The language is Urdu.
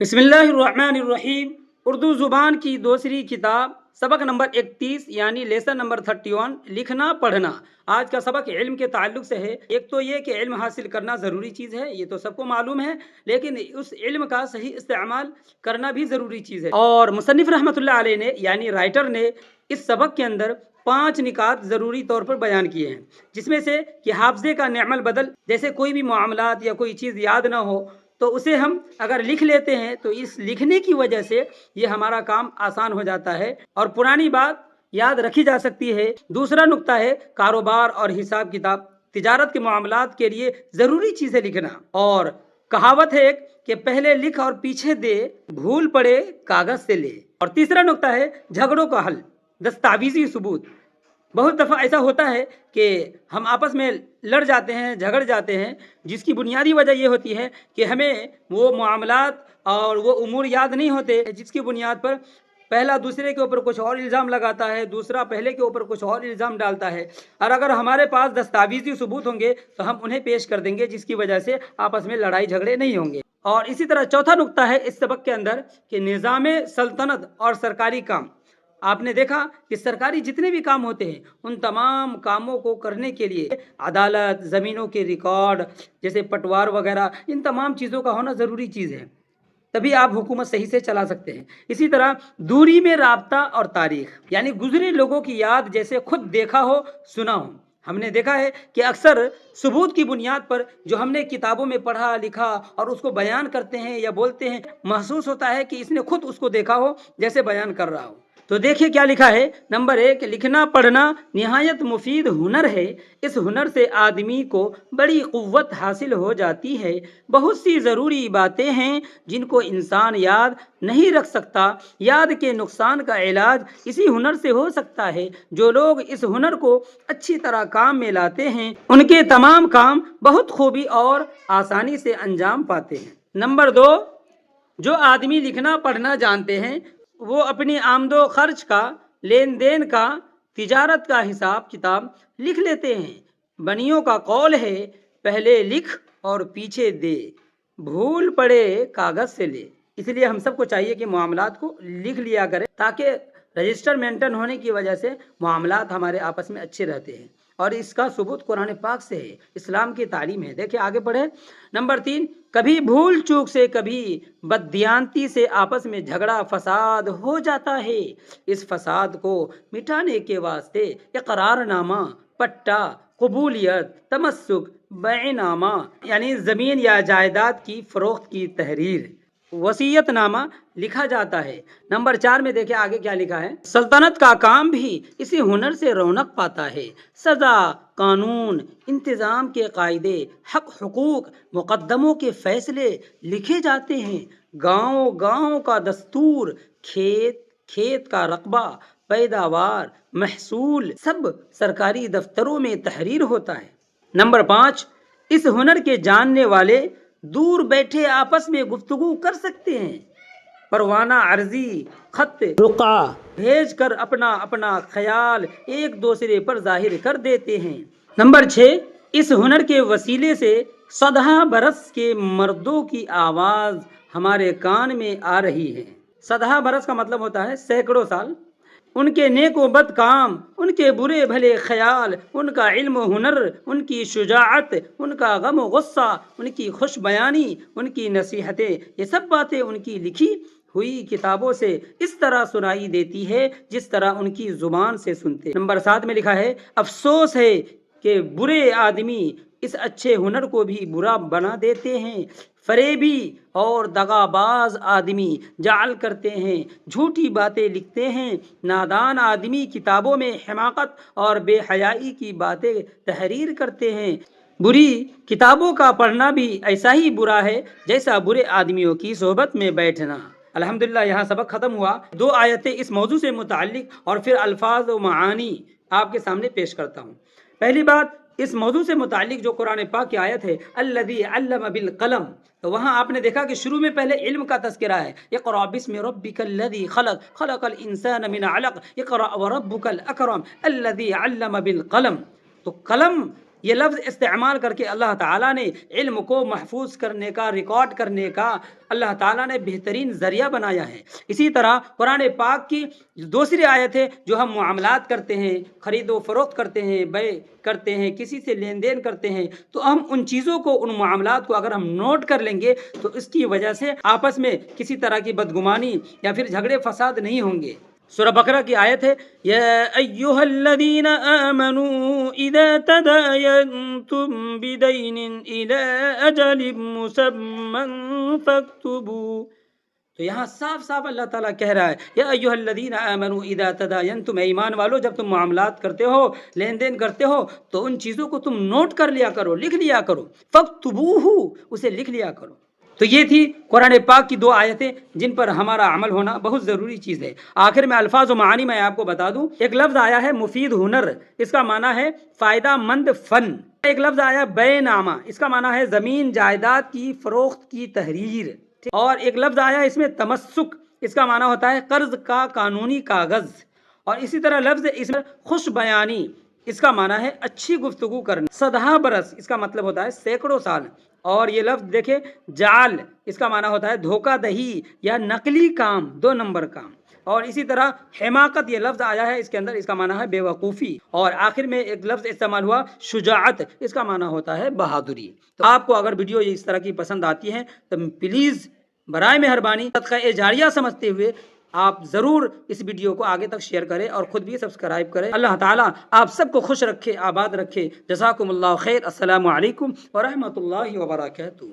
بسم اللہ الرحمن الرحیم۔ اردو زبان کی دوسری کتاب سبق نمبر 31 یعنی لیسن نمبر 31 لکھنا پڑھنا۔ آج کا سبق علم کے تعلق سے ہے۔ ایک تو یہ کہ علم حاصل کرنا ضروری چیز ہے، یہ تو سب کو معلوم ہے، لیکن اس علم کا صحیح استعمال کرنا بھی ضروری چیز ہے۔ اور مصنف رحمۃ اللہ علیہ نے یعنی رائٹر نے اس سبق کے اندر 5 نکات ضروری طور پر بیان کیے ہیں، جس میں سے کہ حافظے کا نعم البدل، جیسے کوئی بھی معاملات یا کوئی چیز یاد نہ ہو تو اسے ہم اگر لکھ لیتے ہیں تو اس لکھنے کی وجہ سے یہ ہمارا کام آسان ہو جاتا ہے اور پرانی بات یاد رکھی جا سکتی ہے۔ دوسرا نقطہ ہے کاروبار اور حساب کتاب، تجارت کے معاملات کے لیے ضروری چیزیں لکھنا۔ اور کہاوت ہے ایک کہ پہلے لکھ اور پیچھے دے، بھول پڑے کاغذ سے لے۔ اور تیسرا نقطہ ہے جھگڑوں کا حل، دستاویزی ثبوت۔ بہت دفعہ ایسا ہوتا ہے کہ ہم آپس میں لڑ جاتے ہیں، جھگڑ جاتے ہیں، جس کی بنیادی وجہ یہ ہوتی ہے کہ ہمیں وہ معاملات اور وہ امور یاد نہیں ہوتے، جس کی بنیاد پر پہلا دوسرے کے اوپر کچھ اور الزام لگاتا ہے، دوسرا پہلے کے اوپر کچھ اور الزام ڈالتا ہے۔ اور اگر ہمارے پاس دستاویزی ثبوت ہوں گے تو ہم انہیں پیش کر دیں گے، جس کی وجہ سے آپس میں لڑائی جھگڑے نہیں ہوں گے۔ اور اسی طرح چوتھا نقطہ ہے اس سبق کے اندر کہ نظام سلطنت اور سرکاری کام۔ آپ نے دیکھا کہ سرکاری جتنے بھی کام ہوتے ہیں ان تمام کاموں کو کرنے کے لیے عدالت، زمینوں کے ریکارڈ جیسے پٹوار وغیرہ، ان تمام چیزوں کا ہونا ضروری چیز ہے، تبھی آپ حکومت صحیح سے چلا سکتے ہیں۔ اسی طرح دوری میں رابطہ اور تاریخ، یعنی گزرے لوگوں کی یاد جیسے خود دیکھا ہو سنا ہو۔ ہم نے دیکھا ہے کہ اکثر ثبوت کی بنیاد پر جو ہم نے کتابوں میں پڑھا لکھا اور اس کو بیان کرتے ہیں یا بولتے ہیں، محسوس ہوتا ہے کہ اس نے خود اس کو دیکھا ہو جیسے بیان کر رہا ہو۔ تو دیکھیے کیا لکھا ہے۔ نمبر 1، لکھنا پڑھنا نہایت مفید ہنر ہے۔ اس ہنر سے آدمی کو بڑی قوت حاصل ہو جاتی ہے۔ بہت سی ضروری باتیں ہیں جن کو انسان یاد نہیں رکھ سکتا۔ یاد کے نقصان کا علاج اسی ہنر سے ہو سکتا ہے۔ جو لوگ اس ہنر کو اچھی طرح کام میں لاتے ہیں ان کے تمام کام بہت خوبی اور آسانی سے انجام پاتے ہیں۔ نمبر 2، جو آدمی لکھنا پڑھنا جانتے ہیں وہ اپنی آمد و خرچ کا، لین دین کا، تجارت کا حساب کتاب لکھ لیتے ہیں۔ بنیوں کا قول ہے پہلے لکھ اور پیچھے دے، بھول پڑے کاغذ سے لے۔ اس لیے ہم سب کو چاہیے کہ معاملات کو لکھ لیا کریں تاکہ رجسٹر مینٹین ہونے کی وجہ سے معاملات ہمارے آپس میں اچھے رہتے ہیں۔ اور اس کا ثبوت قرآن پاک سے ہے، اسلام کی تعلیم ہے۔ دیکھیں آگے پڑھیں۔ نمبر 3، کبھی بھول چوک سے، کبھی بددیانتی سے آپس میں جھگڑا فساد ہو جاتا ہے۔ اس فساد کو مٹانے کے واسطے اقرار نامہ، پٹا، قبولیت، تمسک، بیع نامہ یعنی زمین یا جائیداد کی فروخت کی تحریر، وصیت نامہ لکھا جاتا ہے۔ نمبر 4 میں دیکھیں آگے کیا لکھا ہے۔ سلطنت کا کام بھی اسی ہنر سے رونق پاتا ہے۔ سزا، قانون، انتظام کے قاعدے، حق حقوق، مقدموں کے فیصلے لکھے جاتے ہیں۔ گاؤں گاؤں کا دستور، کھیت کھیت کا رقبہ، پیداوار، محصول سب سرکاری دفتروں میں تحریر ہوتا ہے۔ نمبر 5، اس ہنر کے جاننے والے دور بیٹھے آپس میں گفتگو کر سکتے ہیں۔ پروانہ عرضی، خط رقعہ بھیج کر اپنا اپنا خیال ایک دوسرے پر ظاہر کر دیتے ہیں۔ نمبر 6، اس ہنر کے وسیلے سے 100 برس کے مردوں کی آواز ہمارے کان میں آ رہی ہے۔ 100 برس کا مطلب ہوتا ہے سینکڑوں سال۔ ان کے نیک و بد کام، ان کے برے بھلے خیال، ان کا علم و ہنر، ان کی شجاعت، ان کا غم و غصہ، ان کی خوش بیانی، ان کی نصیحتیں، یہ سب باتیں ان کی لکھی ہوئی کتابوں سے اس طرح سنائی دیتی ہے جس طرح ان کی زبان سے سنتے۔ نمبر 7 میں لکھا ہے، افسوس ہے کہ برے آدمی اس اچھے ہنر کو بھی برا بنا دیتے ہیں۔ فریبی اور دغا باز آدمی جعل کرتے ہیں، جھوٹی باتیں لکھتے ہیں۔ نادان آدمی کتابوں میں حماقت اور بے حیائی کی باتیں تحریر کرتے ہیں۔ بری کتابوں کا پڑھنا بھی ایسا ہی برا ہے جیسا برے آدمیوں کی صحبت میں بیٹھنا۔ الحمدللہ یہاں سبق ختم ہوا۔ 2 آیتیں اس موضوع سے متعلق اور پھر الفاظ و معانی آپ کے سامنے پیش کرتا ہوں۔ پہلی بات، اس موضوع سے متعلق جو قرآن پاک کی آیت ہے الذی علم بالقلم، تو وہاں آپ نے دیکھا کہ شروع میں پہلے علم کا تذکرہ ہے۔ اقرأ بسم ربک الذی خلق، خلق الانسان من علق، اقرأ وربک الاکرم الذی علم بالقلم۔ تو قلم یہ لفظ استعمال کر کے اللہ تعالیٰ نے علم کو محفوظ کرنے کا، ریکارڈ کرنے کا اللہ تعالیٰ نے بہترین ذریعہ بنایا ہے۔ اسی طرح قرآن پاک کی دوسری آیت ہے، جو ہم معاملات کرتے ہیں، خرید و فروخت کرتے ہیں، بیع کرتے ہیں، کسی سے لین دین کرتے ہیں، تو ہم ان چیزوں کو، ان معاملات کو اگر ہم نوٹ کر لیں گے تو اس کی وجہ سے آپس میں کسی طرح کی بدگمانی یا پھر جھگڑے فساد نہیں ہوں گے۔ سورہ بقرہ کی آیت ہے، یا ایھا الذین آمنوا اذا تداینتم بدین الی اجل مسمی فاکتبوا۔ تو یہاں صاف صاف اللہ تعالیٰ کہہ رہا ہے، یا ایھا الذین آمنوا اذا تداینتم، اے ایمان والو جب تم معاملات کرتے ہو، لین دین کرتے ہو، تو ان چیزوں کو تم نوٹ کر لیا کرو، لکھ لیا کرو، فاکتبوہ، اسے لکھ لیا کرو۔ تو یہ تھی قرآن پاک کی دو آیتیں جن پر ہمارا عمل ہونا بہت ضروری چیز ہے۔ آخر میں الفاظ و معانی میں آپ کو بتا دوں، ایک لفظ آیا ہے مفید ہنر، اس کا معنی ہے فائدہ مند فن۔ ایک لفظ آیا بے نامہ، اس کا معنی ہے زمین جائیداد کی فروخت کی تحریر۔ اور ایک لفظ آیا اس میں تمسک، اس کا معنی ہوتا ہے قرض کا قانونی کاغذ۔ اور اسی طرح لفظ اس میں خوش بیانی، اس کا معنی ہے اچھی گفتگو کرنا۔ صدہا برس، اس کا مطلب ہوتا ہے سینکڑوں سال۔ اور یہ لفظ دیکھیں جعل، اس کا معنی ہوتا ہے دھوکہ دہی یا نقلی کام، 2 نمبر کام۔ اور اسی طرح حماقت، یہ لفظ آیا ہے اس کے اندر، اس کا معنی ہے بے وقوفی۔ اور آخر میں ایک لفظ استعمال ہوا شجاعت، اس کا معنی ہوتا ہے بہادری۔ تو آپ کو اگر ویڈیو اس طرح کی پسند آتی ہے تو پلیز برائے مہربانی صدقہ جاریہ سمجھتے ہوئے آپ ضرور اس ویڈیو کو آگے تک شیئر کریں اور خود بھی سبسکرائب کریں۔ اللہ تعالیٰ آپ سب کو خوش رکھے، آباد رکھے۔ جزاکم اللہ خیر۔ السلام علیکم ورحمۃ اللہ وبرکاتہ۔